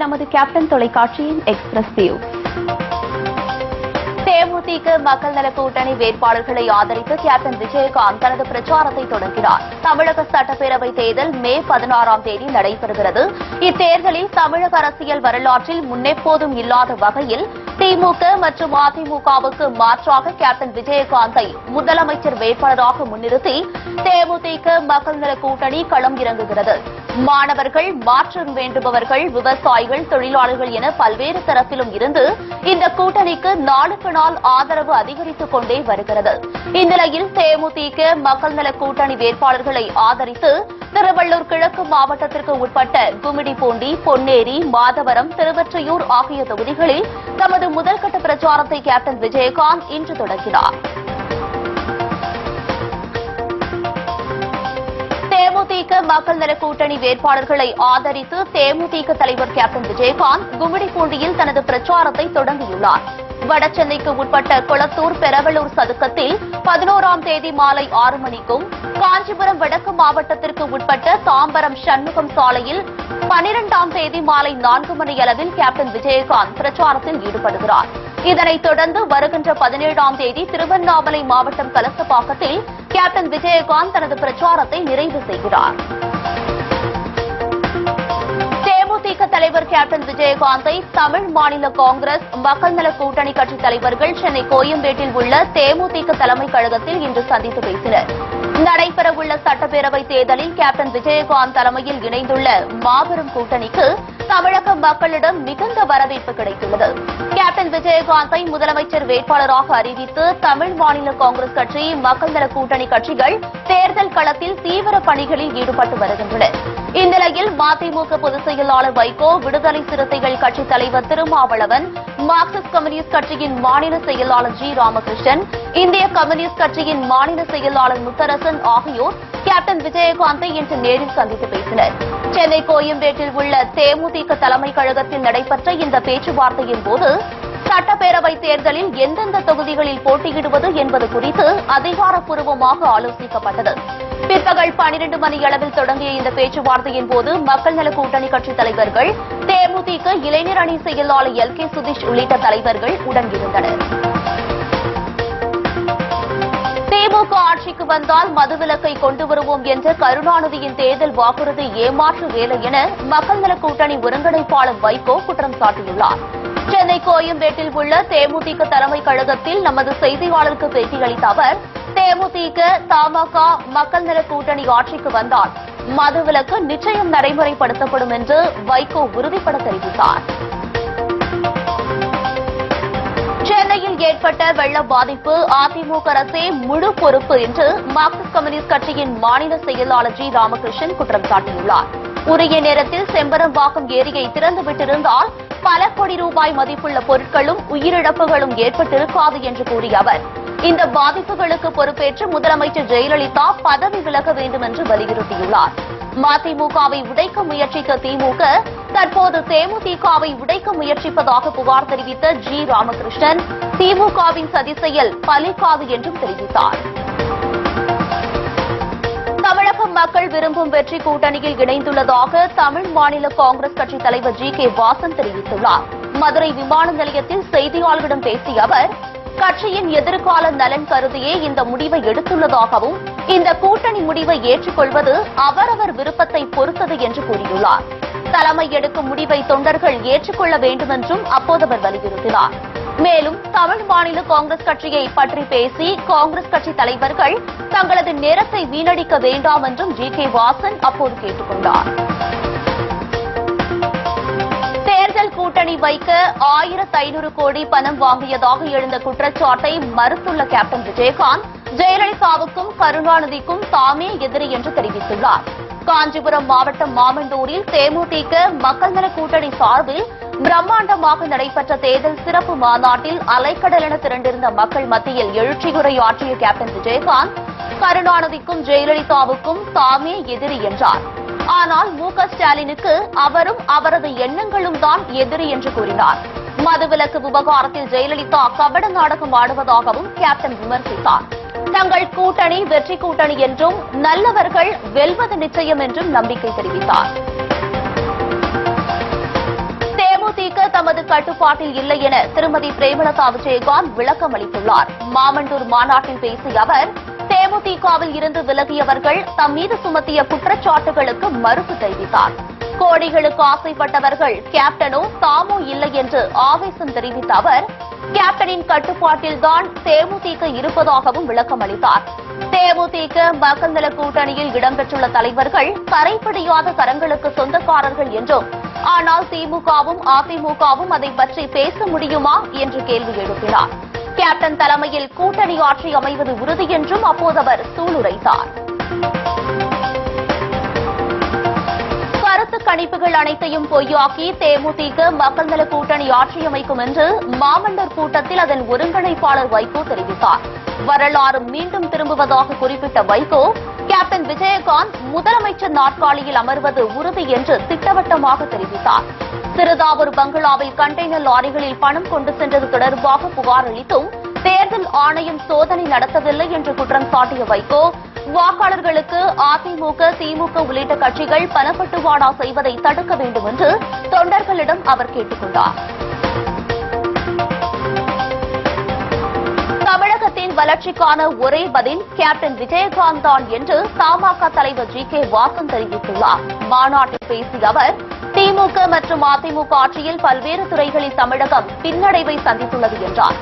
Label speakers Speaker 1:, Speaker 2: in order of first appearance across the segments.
Speaker 1: நமது கேப்டன் தொலைக்காட்சியின் express view. தேமுதிக மக்கள் நல கூட்டணி வேட்பாளர்களை ஆதரித்து கேப்டன் விஜயகாந்த் தனது பிரச்சாரத்தை தொடங்கினார். தமிழக சட்டப்பேரவை தேர்தல் மே 16ஆம் தேதி நடைபெறுகிறது. இத்தேர்தலில் தமிழக அரசியல் வரலாற்றில் முன்னெப்போதும் இல்லாத வகையில் திமுக மற்றும் அதிமுகவுக்கு மாற்றாக கேப்டன் விஜயகாந்தை முதலமைச்சர் வேட்பாளராக முன்னிறுத்தி தேமுதிக மக்கள் நல கூட்டணி களம் இறங்குகிறது. மாணவர்கள், மாற்றம் வேண்டுபவர்கள், விவசாயிகள், தொழிலாளர்கள் என பல்வேறு தரப்பிலும் இருந்து இந்த கூட்டணிக்கு நாளுக்கு நாள் ஆதரவு அதிகரித்துக் கொண்டே வருகிறது. இந்நிலையில் தேமுதிக மக்கள் நல கூட்டணி வேட்பாளர்களை ஆதரித்து திருவள்ளூர் கிழக்கு மாவட்டத்திற்கு உட்பட்ட கும்மிடிப்பூண்டி, பொன்னேரி, மாதவரம், திருவொற்றியூர் ஆகிய தொகுதிகளில் தமது முதல்கட்ட பிரச்சாரத்தை கேப்டன் விஜயகாந்த் இன்று தொடங்கினார். தேமுதிக மக்கள் நல கூட்டணி வேட்பாளர்களை ஆதரித்து தேமுதிக தலைவர் கேப்டன் விஜயகாந்த் கும்மிடிப்பூண்டியில் தனது பிரச்சாரத்தை தொடங்கியுள்ளார். வடசென்னைக்கு உட்பட்ட கொளத்தூர், பெரவலூர் சதுக்கத்தில் 11ஆம் தேதி மாலை 6 மணிக்கும், காஞ்சிபுரம் வடக்கு மாவட்டத்திற்கு உட்பட்ட தாம்பரம் சண்முகம் சாலையில் 12ஆம் தேதி மாலை 4 மணியளவில் கேப்டன் விஜயகாந்த் பிரச்சாரத்தில் ஈடுபடுகிறார். இதனைத் தொடர்ந்து வருகின்ற 17ஆம் தேதி திருவண்ணாமலை மாவட்டம் கலசப்பாக்கத்தில் கேப்டன் விஜயகாந்த் தனது பிரச்சாரத்தை நிறைவு செய்கிறார். தேமுதிக தலைவர் கேப்டன் விஜயகாந்தை தமிழ் மாநில காங்கிரஸ் மக்கள் நல கூட்டணி கட்சித் தலைவர்கள் சென்னை கோயம்பேட்டில் உள்ள தேமுதிக தலைமை கழகத்தில் இன்று சந்தித்து பேசினர். நடைபெறவுள்ள சட்டப்பேரவை தேர்தலில் கேப்டன் விஜயகாந்த் தலைமையில் இணைந்துள்ள மாபெரும் கூட்டணிக்கு தமிழக மக்களிடம் மிகுந்த வரவேற்பு கிடைத்துள்ளது. கேப்டன் விஜயகாந்தை முதலமைச்சர் வேட்பாளராக அறிவித்து தமிழ் மாநில காங்கிரஸ் கட்சி, மக்கள் நல கூட்டணி கட்சிகள் தேர்தல் களத்தில் தீவிர பணிகளில் ஈடுபட்டு வருகின்றன. இந்நிலையில் மதிமுக பொதுச் செயலாளர் வைகோ, விடுதலை சிறுத்தைகள் கட்சித் தலைவர் திருமாவளவன், மார்க்சிஸ்ட் கம்யூனிஸ்ட் கட்சியின் மாநில செயலாளர் ஜி. ராமகிருஷ்ணன், இந்திய கம்யூனிஸ்ட் கட்சியின் மாநில செயலாளர் முத்தரசன் ஆகியோர் கேப்டன் விஜயகாந்தை இன்று நேரில் சந்தித்து பேசினர். சென்னை கோயம்பேட்டில் உள்ள தேமுதிக தலைமை கழகத்தில் நடைபெற்ற இந்த பேச்சுவார்த்தையின் போது சட்டப்பேரவைத் தேர்தலில் எந்தெந்த தொகுதிகளில் போட்டியிடுவது என்பது குறித்து அதிகாரப்பூர்வமாக ஆலோசிக்கப்பட்டது. பிற்பகல் 12 மணியளவில் தொடங்கிய இந்த பேச்சுவார்த்தையின் போது மக்கள் நல கூட்டணி கட்சித் தலைவர்கள், தேமுதிக இளைஞர் அணி செயலாளர் எல். கே. சுதீஷ் உள்ளிட்ட தலைவர்கள் உடனிருந்தனர். திமுக ஆட்சிக்கு வந்தால் மதுவிலக்கை கொண்டு வருவோம் என்ற கருணாநிதியின் தேர்தல் வாக்குறுதி ஏமாற்று வேலை என மக்கள் நல கூட்டணி ஒருங்கிணைப்பாளர் வைகோ குற்றம் சாட்டியுள்ளார். சென்னை கோயம்பேட்டில் உள்ள தேமுதிக தலைமை கழகத்தில் நமது செய்தியாளருக்கு பேட்டியளித்த அவர், தேமுதிக, தமாக, மக்கள் நல கூட்டணி ஆட்சிக்கு வந்தால் மதுவிலக்கு நிச்சயம் நடைமுறைப்படுத்தப்படும் என்று வைகோ உறுதிபட தெரிவித்தார். சென்னையில் ஏற்பட்ட வெள்ள பாதிப்பு அதிமுக அரசே முழு பொறுப்பு என்று மார்க்சிஸ்ட் கம்யூனிஸ்ட் கட்சியின் மாநில செயலாளர் ஜி. ராமகிருஷ்ணன் குற்றம் சாட்டியுள்ளார். உரிய நேரத்தில் செம்பரம்பாக்கம் ஏரியை திறந்துவிட்டிருந்தால் பல கோடி ரூபாய் மதிப்புள்ள பொருட்களும் உயிரிழப்புகளும் ஏற்பட்டிருக்காது என்று கூறிய அவர், இந்த பாதிப்புகளுக்கு பொறுப்பேற்று முதலமைச்சர் ஜெயலலிதா பதவி விலக வேண்டும் என்று வலியுறுத்தியுள்ளார். மதிமுகவை உடைக்க முயற்சித்த திமுக தற்போது தேமுதிகவை உடைக்க முயற்சிப்பதாக புகார் தெரிவித்த ஜி. ராமகிருஷ்ணன், திமுகவின் சதி செயல் பலிக்காது என்றும் தெரிவித்தார். தமிழக மக்கள் விரும்பும் வெற்றி கூட்டணியில் இணைந்துள்ளதாக தமிழ் மாநில காங்கிரஸ் கட்சித் தலைவர் ஜி. கே. வாசன் தெரிவித்துள்ளார். மதுரை விமான நிலையத்தில் செய்தியாளர்களிடம் பேசிய அவர், கட்சியின் எதிர்கால நலன் கருதியே இந்த முடிவை எடுத்துள்ளதாகவும், இந்த கூட்டணி முடிவை ஏற்றுக்கொள்வது அவரவர் விருப்பத்தை பொறுத்தது என்று கூறியுள்ளார். தலைமை எடுக்கும் முடிவை தொண்டர்கள் ஏற்றுக்கொள்ள வேண்டும் என்றும் அப்போது அவர் வலியுறுத்தினார். மேலும் தமிழ் மாநில காங்கிரஸ் கட்சியை பற்றி பேசி காங்கிரஸ் கட்சி தலைவர்கள் தங்களது நேரத்தை வீணடிக்க வேண்டாம் என்றும் ஜி. கே. வாசன் அப்போது கேட்டுக் கொண்டார். தேர்தல் கூட்டணி வைக்க 1500 கோடி பணம் வாங்கியதாக எழுந்த குற்றச்சாட்டை மறுத்துள்ள கேப்டன் விஜயகாந்த், ஜெயலலிதாவுக்கும் கருணாநிதிக்கும் தாமே எதிரி என்று தெரிவித்துள்ளார். காஞ்சிபுரம் மாவட்டம் மாமண்டூரில் தேமுதிக மக்கள் நல கூட்டணி சார்பில் பிரம்மாண்டமாக நடைபெற்ற தேர்தல் சிறப்பு மாநாட்டில் அலைக்கடலென திரண்டிருந்த மக்கள் மத்தியில் எழுச்சியுரையாற்றிய கேப்டன் விஜயகாந்த், கருணாநிதிக்கும் ஜெயலலிதாவுக்கும் தாமே எதிரி என்றார். ஆனால் மு.க. ஸ்டாலினுக்கு அவரும் அவரது எண்ணங்களும் தான் எதிரி என்று கூறினார். மதுவிலக்கு விவகாரத்தில் ஜெயலலிதா கபட நாடகம் ஆடுவதாகவும் கேப்டன் விமர்சித்தார். தங்கள் கூட்டணி வெற்றி கூட்டணி என்றும் நல்லவர்கள் வெல்வது நிச்சயம் என்றும் நம்பிக்கை தெரிவித்தார். தமது கட்டுப்பாட்டில் இல்லை என திருமதி பிரேமலதா விஜயகாந்த் விளக்கம் அளித்துள்ளார். மாமண்டூர் மாநாட்டில் பேசிய அவர், தேமுதிகவில் இருந்து விலகியவர்கள் தம் மீது சுமத்திய குற்றச்சாட்டுகளுக்கு மறுப்பு தெரிவித்தார். கோடிகளுக்கு ஆசைப்பட்டவர்கள் கேப்டனோ தாமோ இல்லை என்று ஆவேசம் தெரிவித்த அவர், கேப்டனின் கட்டுப்பாட்டில்தான் தேமுதிக இருப்பதாகவும் விளக்கம் அளித்தார். தேமுதிக மக்கள் நல கூட்டணியில் இடம்பெற்றுள்ள தலைவர்கள் கரைபிடியாத கரங்களுக்கு சொந்தக்காரர்கள் என்றும், ஆனால் திமுகவும் அதிமுகவும் அதை பற்றி பேச முடியுமா என்று கேள்வி எழுப்பினார். கேப்டன் தலைமையில் கூட்டணி ஆட்சி அமைவது உறுதி என்றும் அப்போது அவர் சூளுரைத்தார். கருத்து கணிப்புகள் அனைத்தையும் பொய்யாக்கி தேமுதிக மக்கள் நல கூட்டணி ஆட்சி அமைக்கும் என்று மாமண்டூர் கூட்டத்தில் அதன் ஒருங்கிணைப்பாளர் வைகோ தெரிவித்தார். வரலாறு மீண்டும் திரும்புவதாக குறிப்பிட்ட வைகோ, கேப்டன் விஜயகாந்த் முதலமைச்சர் நாற்காலியில் அமர்வது உறுதி என்று திட்டவட்டமாக தெரிவித்தார். சிறுதாவூர் பங்களாவில் கண்டெய்னர் லாரிகளில் பணம் கொண்டு சென்றது தொடர்பாக புகார் அளித்தும் தேர்தல் ஆணையம் சோதனை நடத்தவில்லை என்று குற்றம் சாட்டிய வைகோ, வாக்காளர்களுக்கு அதிமுக, திமுக உள்ளிட்ட கட்சிகள் பணப்பட்டுவாடா செய்வதை தடுக்க வேண்டும் என்று தொண்டர்களிடம் அவர் கேட்டுக் கொண்டார். தமிழகத்தின் வளர்ச்சிக்கான ஒரே பதில் கேப்டன் விஜயகாந்த் தான் என்று தமாக தலைவர் ஜி.கே. வாசன் தெரிவித்துள்ளார். மாநாட்டில் பேசிய அவர், திமுக மற்றும் அதிமுக ஆட்சியில் பல்வேறு துறைகளில் தமிழகம் பின்னடைவை சந்தித்துள்ளது என்றார்.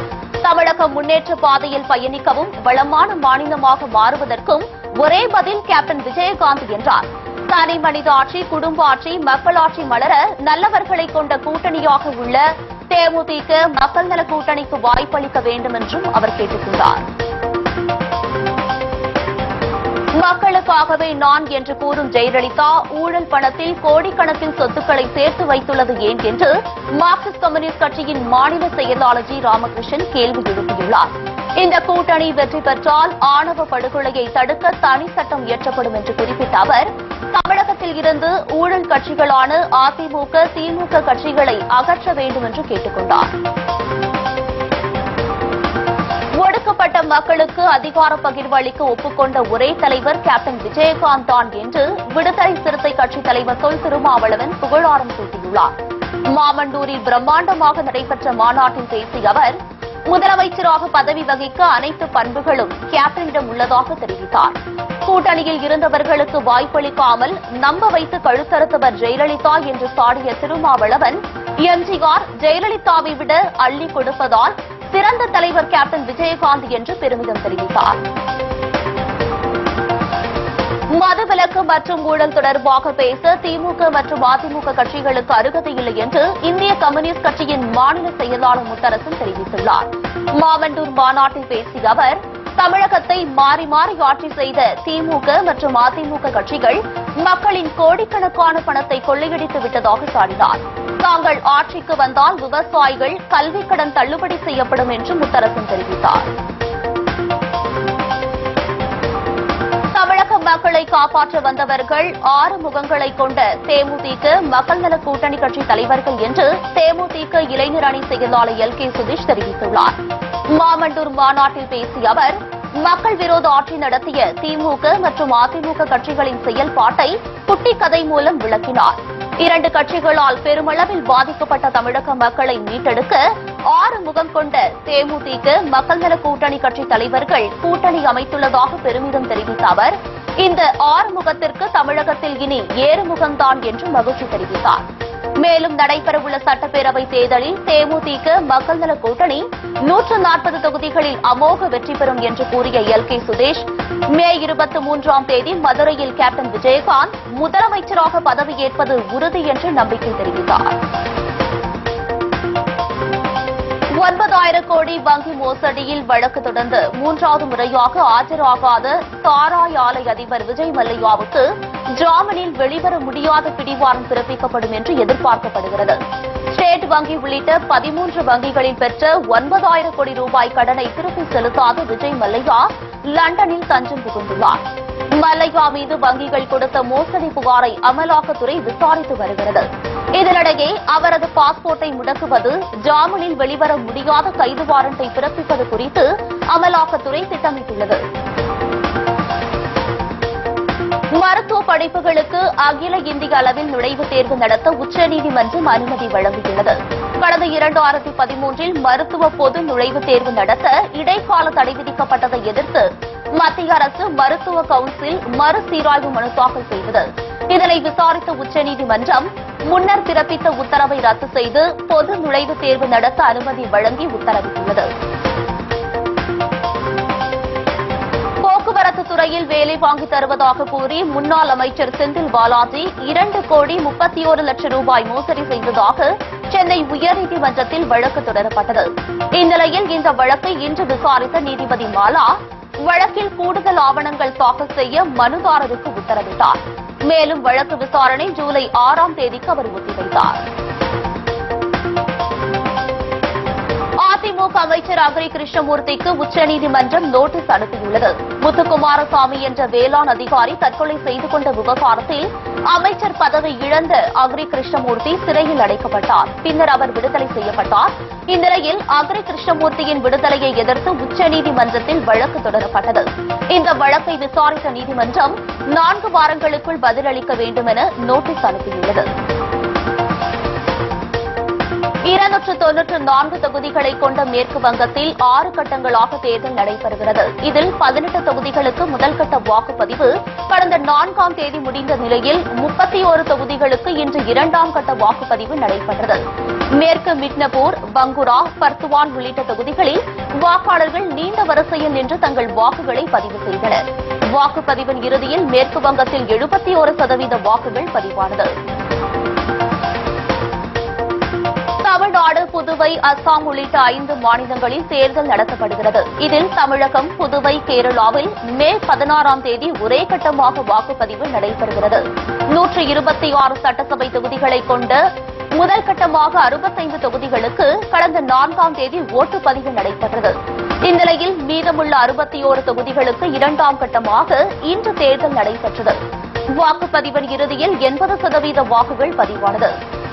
Speaker 1: தமிழகம் முன்னேற்ற பாதையில் பயணிக்கவும் வளமான மாநிலமாக மாறுவதற்கும் ஒரே பதில் கேப்டன் விஜயகாந்த் என்றார். தனி மனித ஆட்சி, குடும்ப ஆட்சி, மக்களாட்சி மலர நல்லவர்களை கொண்ட கூட்டணியாக உள்ள தேமுதிக மக்கள் நல கூட்டணிக்கு வாய்ப்பளிக்க வேண்டும் என்றும் அவர் கேட்டுக் கொண்டார். மக்களுக்காகவே நான் என்று கூறும் ஜெயலலிதா ஊழல் பணத்தில் கோடிக்கணக்கில் சொத்துக்களை சேர்த்து வைத்துள்ளது ஏன் என்று மார்க்சிஸ்ட் கம்யூனிஸ்ட் கட்சியின் மாநில செயலாளர் ஜி. ராமகிருஷ்ணன் கேள்வி எழுப்பியுள்ளார். இந்த கூட்டணி வெற்றி பெற்றால் ஆணவ படுகொலையை தடுக்க தனி சட்டம் இயற்றப்படும் என்று குறிப்பிட்ட அவர், தமிழகத்தில் இருந்து ஊழல் கட்சிகளான அதிமுக, திமுக கட்சிகளை அகற்ற வேண்டும் என்று கேட்டுக் கொண்டார். ஒடுக்கப்பட்ட மக்களுக்கு அதிகார பகிர்வு அளிக்க ஒப்புக்கொண்ட ஒரே தலைவர் கேப்டன் விஜயகாந்த் தான் என்று விடுதலை சிறுத்தை கட்சித் தலைவர் தொல் திருமாவளவன் புகழாரம் சூட்டியுள்ளார். மாமண்டூரில் பிரம்மாண்டமாக நடைபெற்ற மாநாட்டில் பேசிய அவர், முதலமைச்சராக பதவி வகிக்க அனைத்து பண்புகளும் கேப்டனிடம் உள்ளதாக தெரிவித்தார். கூட்டணியில் இருந்தவர்களுக்கு வாய்ப்பளிக்காமல் நம்ப வைத்து கழுத்தறுத்தவர் ஜெயலலிதா என்று சாடிய திருமாவளவன், எம்ஜிஆர் ஜெயலலிதாவை விட அள்ளி கொடுப்பதால் சிறந்த தலைவர் கேப்டன் விஜயகாந்த் என்று பெருமிதம் தெரிவித்தார். மதுவிலக்கு மற்றும் ஊழல் தொடர்பாக பேச திமுக மற்றும் அதிமுக கட்சிகளுக்கு அருகதை இல்லை என்று இந்திய கம்யூனிஸ்ட் கட்சியின் மாநில செயலாளர் முத்தரசன் தெரிவித்துள்ளார். மாமண்டூர் மாநாட்டில் பேசிய அவர், தமிழகத்தை மாறி மாறி ஆட்சி செய்த திமுக மற்றும் அதிமுக கட்சிகள் மக்களின் கோடிக்கணக்கான பணத்தை கொள்ளையடித்து விட்டதாக சாடினார். தாங்கள் ஆட்சிக்கு வந்தால் விவசாயிகள் கல்விக் கடன் தள்ளுபடி செய்யப்படும் என்று முத்தரசன் தெரிவித்தார். தமிழக மக்களை காப்பாற்ற வந்தவர்கள் 6 முகங்களை கொண்ட தேமுதிக மக்கள் நல கூட்டணி கட்சி தலைவர்கள் என்று தேமுதிக இளைஞர் அணி செயலாளர் எல்.கே. சுதீஷ் தெரிவித்துள்ளார். மாமண்டூர் மாநாட்டில் பேசிய அவர், மக்கள் விரோத ஆட்சி நடத்திய திமுக மற்றும் அதிமுக கட்சிகளின் செயல்பாட்டை குட்டி கதை மூலம் விளக்கினார். 2 கட்சிகளால் பெருமளவில் பாதிக்கப்பட்ட தமிழக மக்களை மீட்டெடுக்க 6 முகம் கொண்ட தேமுதிக மக்கள் நல கூட்டணி கட்சி தலைவர்கள் கூட்டணி அமைத்துள்ளதாக பெருமிதம் தெரிவித்த அவர், இந்த 6 முகத்திற்கு தமிழகத்தில் இனி 7 முகம்தான் என்று மகிழ்ச்சி தெரிவித்தார். மேலும் நடைபெறவுள்ள சட்டப்பேரவை தேர்தலில் தேமுதிக மக்கள் நல கூட்டணி 140 தொகுதிகளில் அமோக வெற்றி பெறும் என்று கூறிய எல்.கே. சுதீஷ், மே 23ஆம் தேதி மதுரையில் கேப்டன் விஜயகாந்த் முதலமைச்சராக பதவியேற்பது உறுதி என்று நம்பிக்கை தெரிவித்தார். 9,000 கோடி வங்கி மோசடியில் வழக்கு தொடர்ந்து 3வது முறையாக ஆஜராகாத சாராய் ஆலை அதிபர் விஜய் மல்லையாவுக்கு ஜாமீனில் வெளிவர முடியாத பிடிவாரண்ட் பிறப்பிக்கப்படும் என்று எதிர்பார்க்கப்படுகிறது. ஸ்டேட் வங்கி உள்ளிட்ட 13 வங்கிகளில் பெற்ற 9,000 கோடி ரூபாய் கடனை திருப்பி செலுத்தாத விஜய் மல்லையா லண்டனில் தஞ்சம் புகுந்துள்ளார். மல்லையா மீது வங்கிகள் கொடுத்த மோசடி புகாரை அமலாக்கத்துறை விசாரித்து வருகிறது. இதனிடையே அவரது பாஸ்போர்ட்டை முடக்குவது, ஜாமீனில் வெளிவர முடியாத கைது வாரண்டை பிறப்பிப்பது குறித்து அமலாக்கத்துறை திட்டமிட்டுள்ளது. மருத்துவ படிப்புகளுக்கு அகில இந்திய அளவில் நுழைவுத் தேர்வு நடத்த உச்சநீதிமன்றம் அனுமதி வழங்கியுள்ளது. கடந்த 2013இல் மருத்துவ பொது நுழைவுத் தேர்வு நடத்த இடைக்கால தடை விதிக்கப்பட்டதை எதிர்த்து மத்திய அரசு மருத்துவ கவுன்சில் மறுசீராய்வு மனு தாக்கல் செய்தது. இதனை விசாரித்த உச்சநீதிமன்றம் முன்னர் பிறப்பித்த உத்தரவை ரத்து செய்து பொது நுழைவுத் தேர்வு நடத்த அனுமதி வழங்கி உத்தரவிட்டுள்ளது. போக்குவரத்து துறையில் வேலை வாங்கி தருவதாக கூறி முன்னாள் அமைச்சர் செந்தில் பாலாஜி 2,31,00,000 ரூபாய் மோசடி செய்ததாக சென்னை உயர்நீதிமன்றத்தில் வழக்கு தொடரப்பட்டது. இந்நிலையில் இந்த வழக்கை இன்று விசாரித்த நீதிபதி மாலா வழக்கில் கூடுதல் ஆவணங்கள் தாக்கல் செய்ய மனுதாரருக்கு உத்தரவிட்டார். மேலும் வழக்கு விசாரணை ஜூலை 6ஆம் தேதிக்கு அவர் ஒத்திவைத்தார். அதிமுக அமைச்சர் அக்ரி கிருஷ்ணமூர்த்திக்கு உச்சநீதிமன்றம் நோட்டீஸ் அனுப்பியுள்ளது. முத்துக்குமாரசாமி என்ற வேளாண் அதிகாரி தற்கொலை செய்து கொண்ட விவகாரத்தில் அமைச்சர் பதவி இழந்த அக்ரி கிருஷ்ணமூர்த்தி சிறையில் அடைக்கப்பட்டார். பின்னர் அவர் விடுதலை செய்யப்பட்டார். இந்நிலையில் அக்ரி கிருஷ்ணமூர்த்தியின் விடுதலையை எதிர்த்து உச்சநீதிமன்றத்தில் வழக்கு தொடரப்பட்டது. இந்த வழக்கை விசாரித்த நீதிமன்றம் 4 வாரங்களுக்குள் பதிலளிக்க வேண்டும் என நோட்டீஸ் அனுப்பியுள்ளது. 294 தொகுதிகளை கொண்ட மேற்கு வங்கத்தில் 6 கட்டங்களாக தேர்தல் நடைபெறுகிறது. இதில் 18 தொகுதிகளுக்கு முதல்கட்ட வாக்குப்பதிவு கடந்த 4ஆம் தேதி முடிந்த நிலையில் 31 தொகுதிகளுக்கு இன்று 2ஆம் கட்ட வாக்குப்பதிவு நடைபெற்றது. மேற்கு மிட்னபூர், பங்குரா, பர்த்துவான் உள்ளிட்ட தொகுதிகளில் வாக்காளர்கள் நீண்ட வரிசையில் நின்று தங்கள் வாக்குகளை பதிவு செய்தனர். வாக்குப்பதிவின் இறுதியில் மேற்கு வங்கத்தில் 71% வாக்குகள் பதிவானது. தமிழ்நாடு, புதுவை, அஸ்ஸாம் உள்ளிட்ட 5 மாநிலங்களில் தேர்தல் நடத்தப்படுகிறது. இதில் தமிழகம், புதுவை, கேரளாவில் மே 16ஆம் தேதி ஒரே கட்டமாக வாக்குப்பதிவு நடைபெறுகிறது. 126 சட்டசபை தொகுதிகளை கொண்ட முதல் கட்டமாக 65 தொகுதிகளுக்கு கடந்த 4ஆம் தேதி ஓட்டுப்பதிவு நடைபெற்றது. இந்நிலையில் மீதமுள்ள 61 தொகுதிகளுக்கு 2ஆம் கட்டமாக இன்று தேர்தல் நடைபெற்றது. வாக்குப்பதிவின் இறுதியில் 80% வாக்குகள் பதிவானது.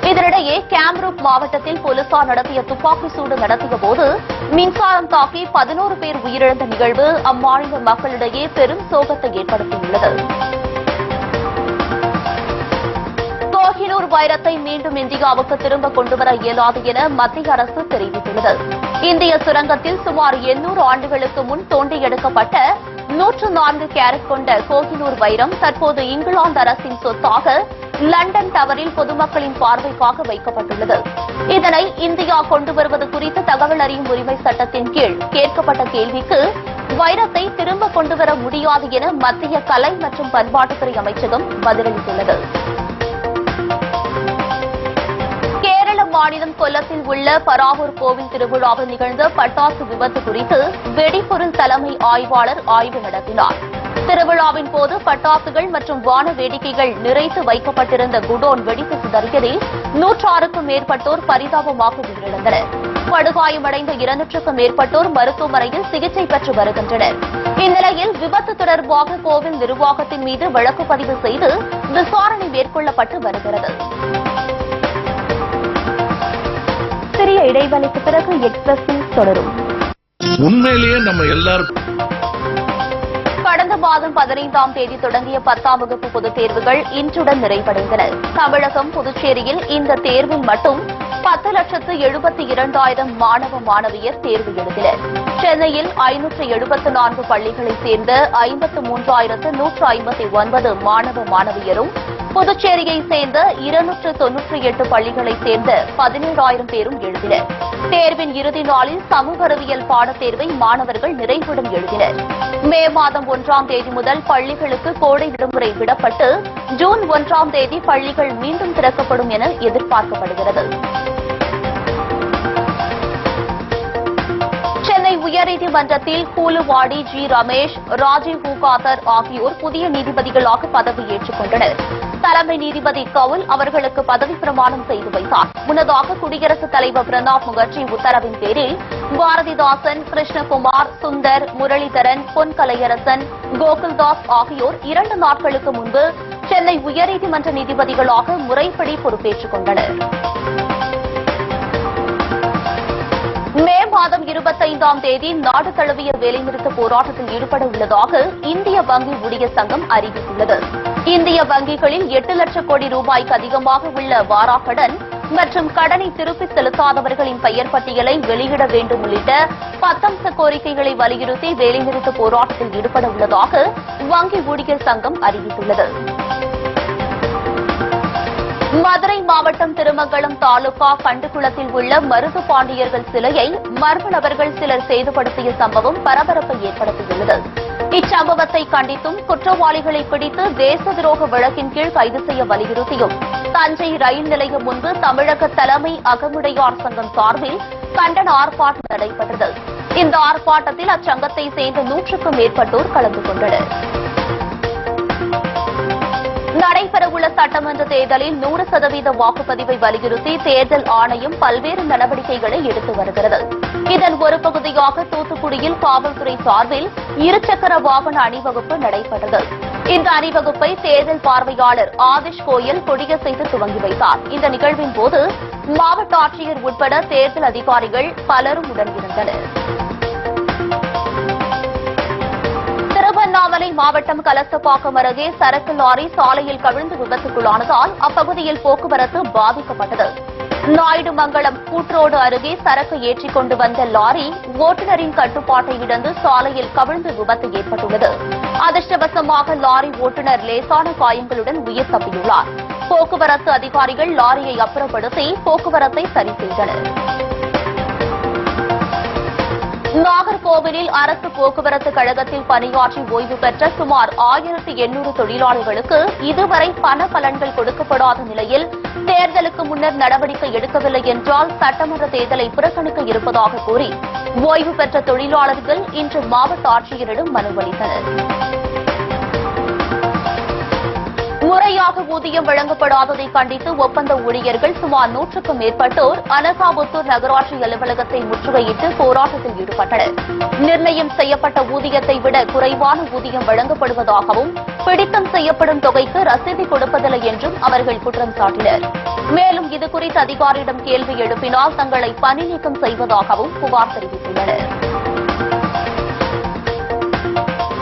Speaker 1: இதனிடையே கேம்ரூப் மாவட்டத்தில் போலீசார் நடத்திய துப்பாக்கி சூடு நடத்தியபோது மின்சாரம் தாக்கி 11 பேர் உயிரிழந்த நிகழ்வு அம்மாநில மக்களிடையே பெரும் சோகத்தை ஏற்படுத்தியுள்ளது. கோஹினூர் வைரத்தை மீண்டும் இந்தியாவுக்கு திரும்ப கொண்டுவர இயலாது என மத்திய அரசு தெரிவித்துள்ளது. இந்திய சுரங்கத்தில் சுமார் 800 ஆண்டுகளுக்கு முன் தோண்டி எடுக்கப்பட்ட 104 கேரட் கொண்ட கோஹினூர் வைரம் தற்போது இங்கிலாந்து அரசின் சொத்தாக லண்டன் டவரில் பொதுமக்களின் பார்வைக்காக வைக்கப்பட்டுள்ளது. இதனை இந்தியா கொண்டு வருவது குறித்து தகவல் அறியும் உரிமை சட்டத்தின் கீழ் கேட்கப்பட்ட கேள்விக்கு வைரத்தை திரும்ப கொண்டுவர முடியாது என மத்திய கலை மற்றும் பண்பாட்டுத்துறை அமைச்சகம் பதிலளித்துள்ளது. கேரள மாநிலம் கொல்லத்தில் உள்ள பராவூர் கோவில் திருவிழாவில் நிகழ்ந்த பட்டாசு விபத்து குறித்து வெடிபொருள் தலைமை ஆய்வாளர் ஆய்வு நடத்தினார். திருவிழாவின் போது பட்டாசுகள் மற்றும் வான வேடிக்கைகள் நிறைத்து வைக்கப்பட்டிருந்த குடோன் வெடித்து சிதறியதில் 106க்கும் மேற்பட்டோர் பரிதாபமாக உயிரிழந்தனர். படுகாயமடைந்த 200க்கும் மேற்பட்டோர் மருத்துவமனையில் சிகிச்சை பெற்று வருகின்றனர். இந்நிலையில் விபத்து தொடர்பாக கோவில் நிர்வாகத்தின் மீது வழக்கு பதிவு செய்து விசாரணை மேற்கொள்ளப்பட்டு வருகிறது. சிறிய இடைவெளிக்கு பிறகு எக்ஸ்பிரஸில் தொடரும்.
Speaker 2: உண்மையிலேயே நம்ம எல்லாரும்
Speaker 1: கடந்த மாதம் 15ஆம் தேதி தொடங்கிய 10ஆம் வகுப்பு பொதுத் தேர்வுகள் இன்றுடன் நிறைவடைந்தன. தமிழகம், புதுச்சேரியில் இந்த தேர்வில் மட்டும் 10,72,000 மாணவ மாணவியர் தேர்வு எழுதினர். சென்னையில் 574 பள்ளிகளைச் சேர்ந்த 53,159 மாணவ மாணவியரும், புதுச்சேரியைச் சேர்ந்த 298 பள்ளிகளைச் சேர்ந்த 17,000 பேரும் எழுதினர். தேர்வின் இறுதி நாளில் சமூக அறிவியல் பாடத்தேர்வை மாணவர்கள் நிறைவுடன் எழுதினர். மே மாதம் 1ஆம் தேதி முதல் பள்ளிகளுக்கு கோடை விடுமுறை விடப்பட்டு ஜூன் 1ஆம் தேதி பள்ளிகள் மீண்டும் திறக்கப்படும் என எதிர்பார்க்கப்படுகிறது. சென்னை உயர்நீதிமன்றத்தில் கூலுவாடி ஜி ரமேஷ், ராஜீவ் ஹூகாதர் ஆகியோர் புதிய நீதிபதிகளாக பதவியேற்றுக் கொண்டனர். தலைமை நீதிபதி கவுல் அவர்களுக்கு பதவி பிரமாணம் செய்து வைத்தார். முன்னதாக குடியரசுத் தலைவர் பிரணாப் முகர்ஜி உத்தரவின் பேரில் பாரதிதாசன், கிருஷ்ணகுமார், சுந்தர், முரளிதரன், பொன் கலையரசன், கோகுல்தாஸ் ஆகியோர் 2 நாட்களுக்கு முன்பு சென்னை உயர்நீதிமன்ற நீதிபதிகளாக முறைப்படி பொறுப்பேற்றுக் கொண்டனர். மே மாதம் 25ஆம் தேதி நாடு தழுவிய வேலைநிறுத்த போராட்டத்தில் ஈடுபட உள்ளதாக இந்திய வங்கி ஊழியர் சங்கம் அறிவித்துள்ளது. இந்திய வங்கிகளில் 8 லட்சம் கோடி ரூபாய்க்கு அதிகமாக உள்ள வாராக்கடன் மற்றும் கடனை திருப்பி செலுத்தாதவர்களின் பெயர் பட்டியலை வெளியிட வேண்டும் உள்ளிட்ட 10 அம்ச கோரிக்கைகளை வலியுறுத்தி வேலைநிறுத்த போராட்டத்தில் ஈடுபட உள்ளதாக வங்கி ஊழியர் சங்கம் அறிவித்துள்ளது. மதுரை மாவட்டம் திருமங்கலம் தாலுகா கண்டுகுளத்தில் உள்ள மருது பாண்டியர்கள் சிலையை மர்ம நபர்கள் சிலர் சேதப்படுத்திய சம்பவம் பரபரப்பை ஏற்படுத்தியுள்ளது. இச்சம்பவத்தை கண்டித்தும் குற்றவாளிகளை பிடித்து தேச துரோக வழக்கின் கீழ் கைது செய்ய வலியுறுத்தியும் தஞ்சை ரயில் நிலையம் முன்பு தமிழக தலைமை அகமுடையார் சங்கம் சார்பில் கண்டன ஆர்ப்பாட்டம் நடைபெற்றது. இந்த ஆர்ப்பாட்டத்தில் அச்சங்கத்தை சேர்ந்த 100க்கும் மேற்பட்டோர் கலந்து கொண்டனர். நடைபெறவுள்ள சட்டமன்ற தேர்தலில் 100% வாக்குப்பதிவை வலியுறுத்தி தேர்தல் ஆணையம் பல்வேறு நடவடிக்கைகளை எடுத்து வருகிறது. இதன் ஒரு பகுதியாக தூத்துக்குடியில் காவல்துறை சார்பில் இருசக்கர வாகன அணிவகுப்பு நடைபெற்றது. இந்த அணிவகுப்பை தேர்தல் பார்வையாளர் ஆதிஷ் கோயல் கொடியசைத்து துவங்கி வைத்தார். இந்த நிகழ்வின் போது மாவட்ட ஆட்சியர் உட்பட தேர்தல் அதிகாரிகள் பலரும் உடனிருந்தனர். திருவண்ணாமலை மாவட்டம் கலசப்பாக்கம் அருகே சரக்கு லாரி சாலையில் கவிழ்ந்து விபத்துக்குள்ளானதால் அப்பகுதியில் போக்குவரத்து பாதிக்கப்பட்டது. நாயுடுமங்கலம் கூட்ரோடு அருகே சரக்கு ஏற்றிக் கொண்டு வந்த லாரி ஓட்டுநரின் கட்டுப்பாட்டை இழந்து சாலையில் கவிழ்ந்து விபத்து ஏற்பட்டுள்ளது. அதிர்ஷ்டவசமாக லாரி ஓட்டுநர் லேசான காயங்களுடன் உயிர் தப்பியுள்ளார். போக்குவரத்து அதிகாரிகள் லாரியை அப்புறப்படுத்தி போக்குவரத்தை சரி செய்தனர். நாகர்கோவிலில் அரசு போக்குவரத்து கழகத்தில் பணியாற்றி ஓய்வு பெற்ற சுமார் 1800 தொழிலாளர்களுக்கு இதுவரை பண பலன்கள் கொடுக்கப்படாத நிலையில் தேர்தலுக்கு முன்னர் நடவடிக்கை எடுக்கவில்லை என்றால் சட்டமன்ற தேர்தலை புறக்கணிக்க இருப்பதாக கூறி ஓய்வு பெற்ற தொழிலாளர்கள் இன்று மாவட்ட ஆட்சியரிடம் மனு அளித்தனர். முறையாக ஊதியம் வழங்கப்படாததை கண்டித்து ஒப்பந்த ஊழியர்கள் சுமார் 100க்கும் மேற்பட்டோர் அனகாபுத்தூர் நகராட்சி அலுவலகத்தை முற்றுகையிட்டு போராட்டத்தில் ஈடுபட்டனர். நிர்ணயம் செய்யப்பட்ட ஊதியத்தை விட குறைவான ஊதியம் வழங்கப்படுவதாகவும் பிடித்தம் செய்யப்படும் தொகைக்கு ரசீது கொடுப்பதில்லை என்றும் அவர்கள் குற்றம் சாட்டினர். மேலும் இதுகுறித்து அதிகாரியிடம் கேள்வி எழுப்பினால் தங்களை பணி நீக்கம் செய்வதாகவும் புகார் தெரிவித்துள்ளனர்.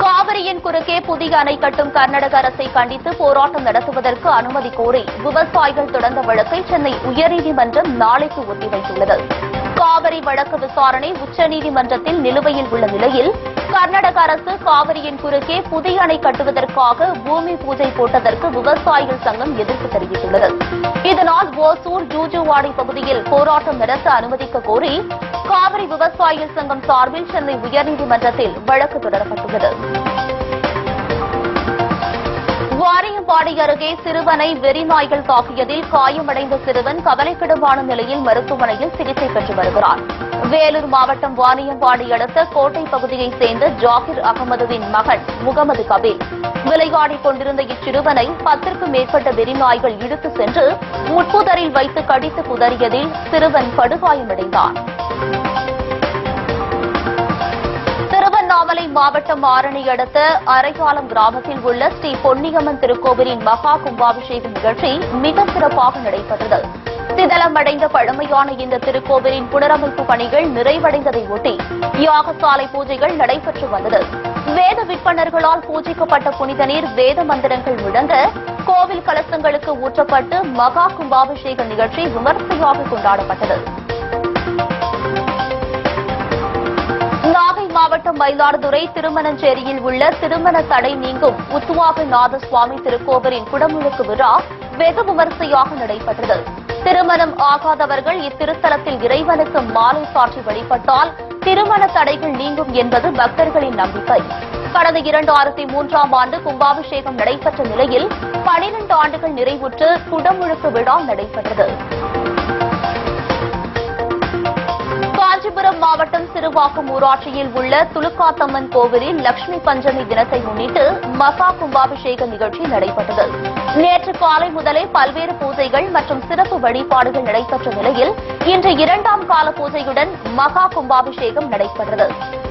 Speaker 1: காவிரியின் குறுக்கே புதிய அணை கட்டும் கர்நாடக அரசை கண்டித்து போராட்டம் நடத்துவதற்கு அனுமதி கோரி விவசாயிகள் தொடர்ந்த வழக்கை சென்னை உயர்நீதிமன்றம் நாளைக்கு ஒத்திவைத்துள்ளது. காவிரி வழக்கு விசாரணை உச்சநீதிமன்றத்தில் நிலுவையில் உள்ள நிலையில் கர்நாடக அரசு காவிரியின் குறுக்கே புதிய அணை கட்டுவதற்காக பூமி பூஜை போட்டதற்கு விவசாயிகள் சங்கம் எதிர்ப்பு தெரிவித்துள்ளது. இதனால் ஓசூர் ஜூஜுவாடி பகுதியில் போராட்டம் நடத்த அனுமதிக்க கோரி காவிரி விவசாயிகள் சங்கம் சார்பில் சென்னை உயர்நீதிமன்றத்தில் வழக்கு தொடரப்பட்டுள்ளது. வாரியம்பாடி அருகே சிறுவனை வெறிநாய்கள் தாக்கியதில் காயமடைந்த சிறுவன் கவலைக்கிடமான நிலையில் மருத்துவமனையில் சிகிச்சை பெற்று வருகிறார். வேலூர் மாவட்டம் வாணியம்பாடி அடுத்த கோட்டை பகுதியைச் சேர்ந்த ஜாகிர் அகமதுவின் மகன் முகமது கபீல் விளையாடிக் கொண்டிருந்த இச்சிறுவனை 10க்கும் மேற்பட்ட வெறிநாய்கள் இழுத்து சென்று முட்புதரில் வைத்து கடித்து குதறியதில் சிறுவன் படுகாயமடைந்தான். திருவண்ணாமலை மாவட்டம் ஆரணி அடுத்த அரைக்காலம் கிராமத்தில் உள்ள ஸ்ரீ பொன்னியம்மன் திருக்கோவிலின் மகா கும்பாபிஷேக நிகழ்ச்சி மிக சிறப்பாக நடைபெற்றது. சிதலமடைந்த பழமையான இந்த திருக்கோவிலின் புனரமைப்பு பணிகள் நிறைவடைந்ததை ஒட்டி யாகசாலை பூஜைகள் நடைபெற்று வந்தது. வேத விற்பனர்களால் பூஜிக்கப்பட்ட புனித நீர் வேத மந்திரங்கள் முழங்க கோவில் கலசங்களுக்கு ஊற்றப்பட்டு மகா கும்பாபிஷேக நிகழ்ச்சி விமர்சையாக கொண்டாடப்பட்டது. நாகை மாவட்டம் மயிலாடுதுறை திருமணஞ்சேரியில் உள்ள திருமண தடை நீங்கும் உத்துவாகநாத சுவாமி திருக்கோவிலின் குடமுழுக்கு விழா வெகு விமர்சையாக நடைபெற்றது. திருமணம் ஆகாதவர்கள் இத்திருத்தலத்தில் இறைவனுக்கு மாலை சாற்றி வழிபட்டால் திருமண தடைகள் நீங்கும் என்பது பக்தர்களின் நம்பிக்கை. கடந்த 2003ஆம் ஆண்டு கும்பாபிஷேகம் நடைபெற்ற நிலையில் 12 ஆண்டுகள் நிறைவுற்று குடமுழுக்கு விழா நடைபெற்றது. காஞ்சிபுரம் மாவட்டம் சிறுவாக்கம் ஊராட்சியில் உள்ள துலுக்காத்தம்மன் கோவிலில் லட்சுமி பஞ்சமி தினத்தை முன்னிட்டு மகா கும்பாபிஷேக நிகழ்ச்சி நடைபெற்றது. நேற்று காலை முதலே பல்வேறு பூஜைகள் மற்றும் சிறப்பு வழிபாடுகள் நடைபெற்ற நிலையில் இன்று 2ஆம் கால பூஜையுடன் மகா கும்பாபிஷேகம் நடைபெற்றது.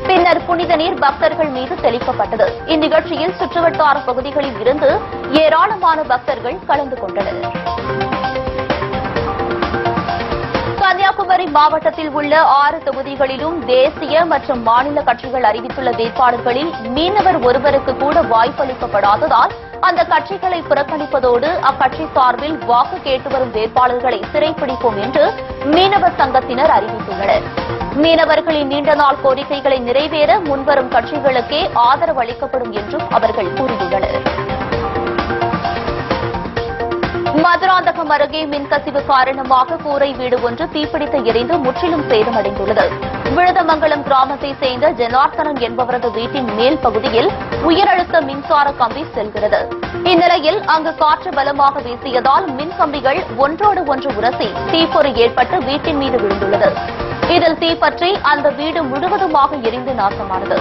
Speaker 1: பின்னர் புனித நீர் பக்தர்கள் மீது தெளிக்கப்பட்டது. இந்நிகழ்ச்சியில் சுற்றுவட்டார பகுதிகளில் இருந்து ஏராளமான பக்தர்கள் கலந்து கொண்டனர். கன்னியாகுமரி மாவட்டத்தில் உள்ள 6 தொகுதிகளிலும் தேசிய மற்றும் மாநில கட்சிகள் அறிவித்துள்ள வேட்பாளர்களில் மீனவர் ஒருவருக்கு கூட வாய்ப்பளிக்கப்படாததால் அந்த கட்சிகளை புறக்கணிப்பதோடு அக்கட்சி சார்பில் வாக்கு கேட்டு வரும் வேட்பாளர்களை சிறைப்பிடிப்போம் என்று மீனவர் சங்கத்தினர் அறிவித்துள்ளனர். மீனவர்களின் நீண்ட நாள் கோரிக்கைகளை நிறைவேற முன்வரும் கட்சிகளுக்கே ஆதரவு அளிக்கப்படும் என்றும் அவர்கள் கூறியுள்ளனர். மதுராந்தகம் அருகே மின்கசிவு காரணமாக கூரை வீடு ஒன்று தீப்பிடித்து எரிந்து முற்றிலும் சேதமடைந்துள்ளது. விழுதமங்கலம் கிராமத்தை சேர்ந்த ஜனார்த்தனன் என்பவரது வீட்டின் மேல் பகுதியில் உயரழுத்த மின்சார கம்பி செல்கிறது. இந்நிலையில் அங்கு காற்று பலமாக வீசியதால் மின் கம்பிகள் ஒன்றோடு ஒன்று உரசி தீப்பொறி ஏற்பட்டு வீட்டின் மீது விழுந்துள்ளது. இதில் தீப்பற்றி அந்த வீடு முழுவதுமாக எரிந்து நாசமானது.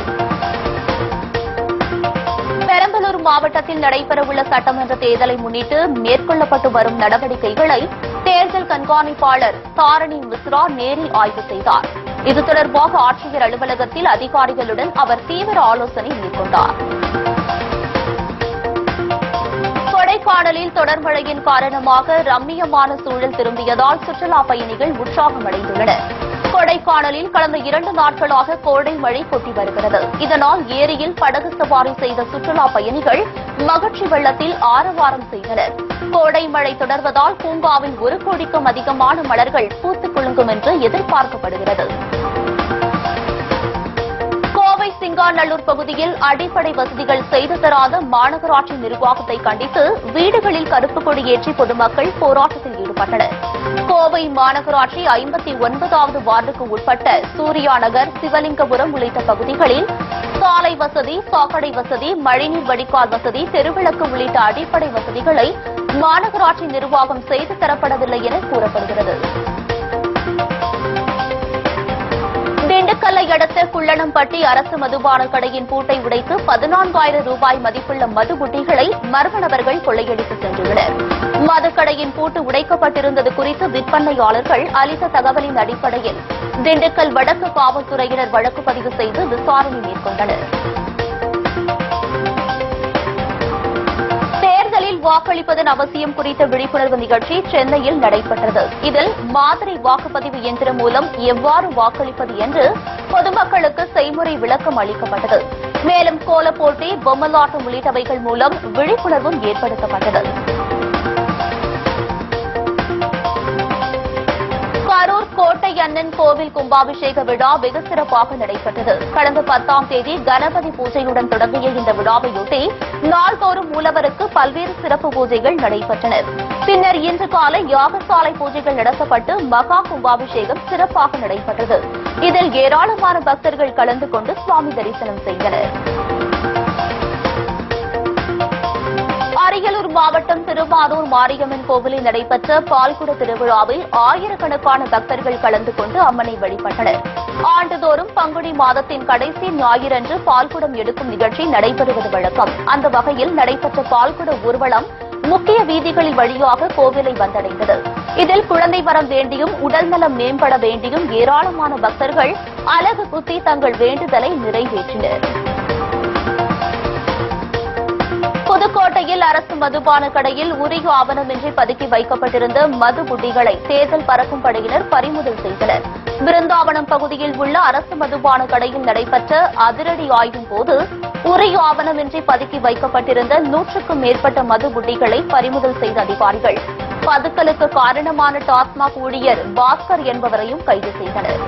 Speaker 1: பெரம்பலூர் மாவட்டத்தில் நடைபெறவுள்ள சட்டமன்ற தேர்தலை முன்னிட்டு மேற்கொள்ளப்பட்டு வரும் நடவடிக்கைகளை தேர்தல் கண்காணிப்பாளர் தாரணி மிஸ்ரா நேரில் ஆய்வு செய்தார். இது தொடர்பாக ஆட்சியர் அலுவலகத்தில் அதிகாரிகளுடன் அவர் தீவிர ஆலோசனை மேற்கொண்டார். கொடைக்கானலில் தொடர் மழையின் காரணமாக ரம்மியமான சூழல் திரும்பியதால் சுற்றுலா பயணிகள் உற்சாகமடைந்துள்ளனர். கொடைக்கானலில் கடந்த 2 நாட்களாக கோடை மழை கொட்டி வருகிறது. இதனால் ஏரியில் படகு சவாரி செய்த சுற்றுலா பயணிகள் மகிழ்ச்சி வெள்ளத்தில் ஆரவாரம் செய்தனர். கோடை மழை தொடர்வதால் பூங்காவில் 1 கோடிக்கும் அதிகமான மலர்கள் பூத்துக் குலுங்கும் என்று எதிர்பார்க்கப்படுகிறது. கோவை சிங்காநல்லூர் பகுதியில் அடிப்படை வசதிகள் செய்து தராத மாநகராட்சி நிர்வாகத்தை கண்டித்து வீடுகளில் கருப்பு கொடி ஏற்றி பொதுமக்கள் போராட்டத்தில் ஈடுபட்டனர். கோவை மாநகராட்சி 59வது வார்டுக்கு உட்பட்ட சூர்யா நகர், சிவலிங்கபுரம் உள்ளிட்ட பகுதிகளில் சாலை வசதி, சாக்கடை வசதி, மழைநீர் வடிகால் வசதி, தெருவிளக்கு உள்ளிட்ட அடிப்படை வசதிகளை மாநகராட்சி நிர்வாகம் செய்து தரப்படவில்லை என கூறப்படுகிறது. திண்டுக்கல்லை அடுத்த குள்ளனம்பட்டி அரசு மதுபான கடையின் பூட்டை உடைத்து 14,000 ரூபாய் மதிப்புள்ள மதுபுட்டிகளை மர்ம நபர்கள் கொள்ளையடித்து சென்றுள்ளனர். மதுக்கடையின் பூட்டு உடைக்கப்பட்டிருந்தது குறித்து விற்பனையாளர்கள் அளித்த தகவலின் அடிப்படையில் திண்டுக்கல் வடக்கு காவல்துறையினர் வழக்கு பதிவு செய்து விசாரணை மேற்கொண்டனர். தேர்தலில் வாக்களிப்பதன் அவசியம் குறித்த விழிப்புணர்வு நிகழ்ச்சி சென்னையில் நடைபெற்றது. இதில் மாதிரி வாக்குப்பதிவு இயந்திரம் மூலம் எவ்வாறு வாக்களிப்பது என்று பொதுமக்களுக்கு செய்முறை விளக்கம் அளிக்கப்பட்டது. மேலும் கோலப்போட்டி, பொம்மலாட்டம் உள்ளிட்டவைகள் மூலம் விழிப்புணர்வும் ஏற்படுத்தப்பட்டது. கரூர் கோட்டை அண்ணன் கோவில் கும்பாபிஷேக விழா வெகு சிறப்பாக நடைபெற்றது. கடந்த 10ஆம் தேதி கணபதி பூஜையுடன் தொடங்கிய இந்த விழாவையொட்டி நாள்தோறும் மூலவருக்கு பல்வேறு சிறப்பு பூஜைகள் நடைபெற்றன. பின்னர் இன்று காலை யாகசாலை பூஜைகள் நடத்தப்பட்டு மகா கும்பாபிஷேகம் சிறப்பாக நடைபெற்றது. இதில் ஏராளமான பக்தர்கள் கலந்து கொண்டு சுவாமி தரிசனம் செய்தனர். அரியலூர் மாவட்டம் திருவாரூர் மாரியம்மன் கோவிலில் நடைபெற்ற பால்குட திருவிழாவில் ஆயிரக்கணக்கான பக்தர்கள் கலந்து கொண்டு அம்மனை வழிபட்டனர். ஆண்டுதோறும் பங்குனி மாதத்தின் கடைசி ஞாயிறன்று பால்குடம் எடுக்கும் நிகழ்ச்சி நடைபெறுவது வழக்கம். அந்த வகையில் நடைபெற்ற பால்குட ஊர்வலம் முக்கிய வீதிகளில் வழியாக கோவிலை வந்தடைந்தது. இதில் குழந்தை வரம் வேண்டியும் உடல்நலம் மேம்பட வேண்டியும் ஏராளமான பக்தர்கள் அலகு குத்தி தங்கள் வேண்டுதலை நிறைவேற்றினர். புதுக்கோட்டையில் அரசு மதுபான கடையில் உரிய ஆவணமின்றி பதுக்கி வைக்கப்பட்டிருந்த மது புட்டிகளை தேர்தல் பறக்கும் படையினர் பறிமுதல் செய்தனர். பிருந்தாவனம் பகுதியில் உள்ள அரசு மதுபான கடையில் நடைபெற்ற அதிரடி ஆய்வின் போது உரிய ஆவணமின்றி பதுக்கி வைக்கப்பட்டிருந்த 100க்கும் மேற்பட்ட மது புட்டிகளை பறிமுதல் செய்த அதிகாரிகள் பதுக்கலுக்கு காரணமான டாஸ்மாக் ஊழியர் பாஸ்கர் என்பவரையும் கைது செய்தனர்.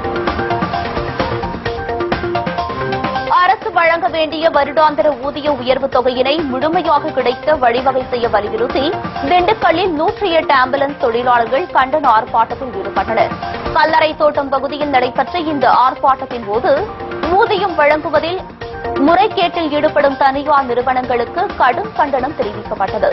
Speaker 1: அரசு வழங்க வேண்டிய வருடாந்திர ஊதிய உயர்வு தொகையினை முழுமையாக கிடைக்க வழிவகை செய்ய வலியுறுத்தி திண்டுக்கல்லில் 108 ஆம்புலன்ஸ் தொழிலாளர்கள் கண்டன ஆர்ப்பாட்டத்தில் ஈடுபட்டனர். கல்லறை தோட்டம் பகுதியில் நடைபெற்ற இந்த ஆர்ப்பாட்டத்தின் போது ஊதியம் வழங்குவதில் முறைகேட்டில் ஈடுபடும் தனியார் நிறுவனங்களுக்கு கடும் கண்டனம் தெரிவிக்கப்பட்டது.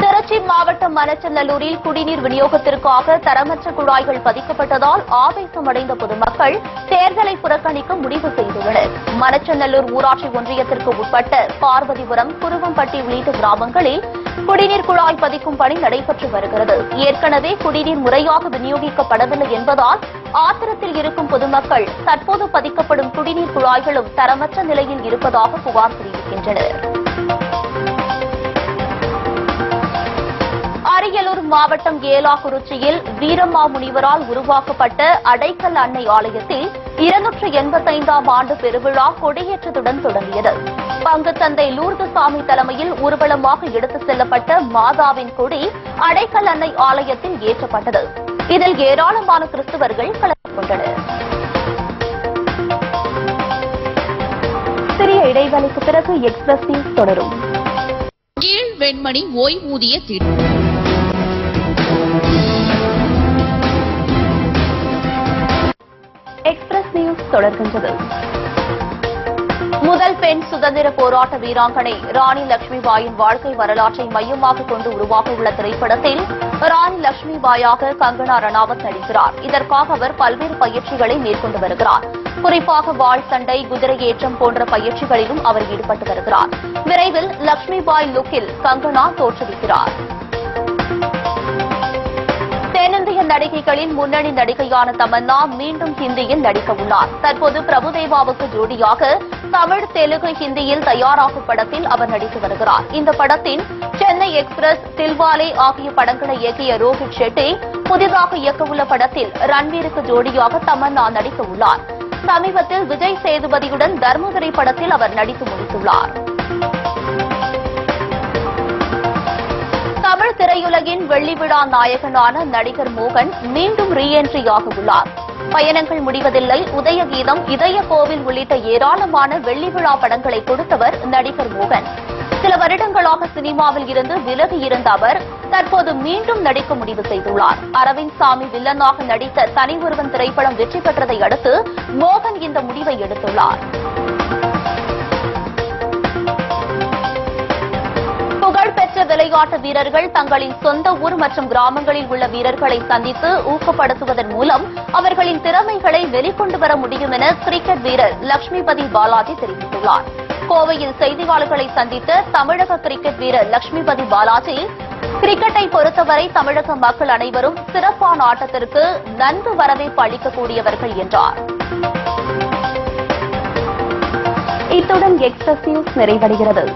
Speaker 1: திருச்சி மாவட்டம் மணச்சநல்லூரில் குடிநீர் விநியோகத்திற்காக தரமற்ற குழாய்கள் பதிக்கப்பட்டதால் ஆவேசமடைந்த பொதுமக்கள் தேர்தலை புறக்கணிக்க முடிவு செய்துள்ளனர். மணச்சநல்லூர் ஊராட்சி ஒன்றியத்திற்கு உட்பட்ட பார்வதிபுரம், குருவம்பட்டி உள்ளிட்ட கிராமங்களில் குடிநீர் குழாய் பதிக்கும் பணி நடைபெற்று வருகிறது. ஏற்கனவே குடிநீர் முறையாக விநியோகிக்கப்படவில்லை என்பதால் ஆத்திரத்தில் இருக்கும் பொதுமக்கள் தற்போது பதிக்கப்படும் குடிநீர் குழாய்களும் தரமற்ற நிலையில் இருப்பதாக புகார் தெரிவிக்கின்றனர். அரியலூர் மாவட்டம் ஏலாக்குறிச்சியில் வீரமா முனிவரால் உருவாக்கப்பட்ட அடைக்கல் அன்னை ஆலயத்தில் 285ஆம் ஆண்டு பெருவிழா கொடியேற்றத்துடன் தொடங்கியது. பங்குத்தந்தை லூர்துசாமி தலைமையில் ஊர்வலமாக எடுத்துச் செல்லப்பட்ட மாதாவின் கொடி அடைக்கல் அன்னை ஆலயத்தில் ஏற்றப்பட்டது. இதில் ஏராளமான கிறிஸ்தவர்கள் கலந்து கொண்டனர். சிறிய இடைவெளிக்கு பிறகு எக்ஸ்பிரஸ் நியூஸ் தொடரும்.
Speaker 3: கீழ் வெண்மணி ஓய்வூதிய திட்டம்
Speaker 1: எக்ஸ்பிரஸ் நியூஸ் தொடர்கின்றது. முதல் பெண் சுதந்திர போராட்ட வீராங்கனை ராணி லட்சுமிபாயின் வாழ்க்கை வரலாற்றை மையமாக கொண்டு உருவாக உள்ள திரைப்படத்தில் ராணி லட்சுமிபாயாக கங்கனா ரனாவத் நடிக்கிறார். இதற்காக அவர் பல்வேறு பயிற்சிகளை மேற்கொண்டு வருகிறார். குறிப்பாக வாள் சண்டை, குதிரை ஏற்றம் போன்ற பயிற்சிகளிலும் அவர் ஈடுபட்டு வருகிறார். விரைவில் லட்சுமிபாய் லுக்கில் கங்கனா தோற்றுவிக்கிறார். தென்னிந்திய நடிகைகளின் முன்னணி நடிகையான தமன்னா மீண்டும் ஹிந்தியில் நடிக்க உள்ளார். தற்போது பிரபுதேவாவுக்கு ஜோடியாக தமிழ், தெலுங்கு, ஹிந்தியில் தயாராகும் படத்தில் அவர் நடித்து வருகிறார். இந்த படத்தின் சென்னை எக்ஸ்பிரஸ், தில்வாலே ஆகிய படங்களை இயக்கிய ரோஹித் ஷெட்டி புதிதாக இயக்கவுள்ள படத்தில் ரன்வீருக்கு ஜோடியாக தமன்னா நடிக்க உள்ளார். சமீபத்தில் விஜய் சேதுபதியுடன் தர்மதுரை படத்தில் அவர் நடித்து முடித்துள்ளார். தமிழ் திரையுலகின் வெள்ளி விழா நாயகனான நடிகர் மோகன் மீண்டும் ரீஎன்ட்ரி ஆக உள்ளார். பயணங்கள் முடிவதில்லை, உதயகீதம், இதய கோவில் உள்ளிட்ட ஏராளமான வெள்ளி விழா படங்களை கொடுத்தவர் நடிகர் மோகன். சில வருடங்களாக சினிமாவில் இருந்து விலகி இருந்த அவர் தற்போது மீண்டும் நடிக்க முடிவு செய்துள்ளார். அரவிந்த் சாமி வில்லனாக நடித்த தனி ஒருவன் திரைப்படம் வெற்றி பெற்றதை அடுத்து மோகன் இந்த முடிவை எடுத்துள்ளார். புகழ்பெற்ற விளையாட்டு வீரர்கள் தங்களின் சொந்த ஊர் மற்றும் கிராமங்களில் உள்ள வீரர்களை சந்தித்து ஊக்கப்படுத்துவதன் மூலம் அவர்களின் திறமைகளை வெளிக்கொண்டு வர முடியும் என கிரிக்கெட் வீரர் லட்சுமிபதி பாலாஜி தெரிவித்துள்ளார். கோவையில் செய்தியாளர்களை சந்தித்த தமிழக கிரிக்கெட் வீரர் லட்சுமிபதி பாலாஜி, கிரிக்கெட்டை பொறுத்தவரை தமிழக மக்கள் அனைவரும் சிறப்பான ஆட்டத்திற்கு நன்கு வரவேற்பு அளிக்கக்கூடியவர்கள் என்றார். இத்துடன் எக்ஸ்பிரஸ் நியூஸ் நிறைவடைகிறது.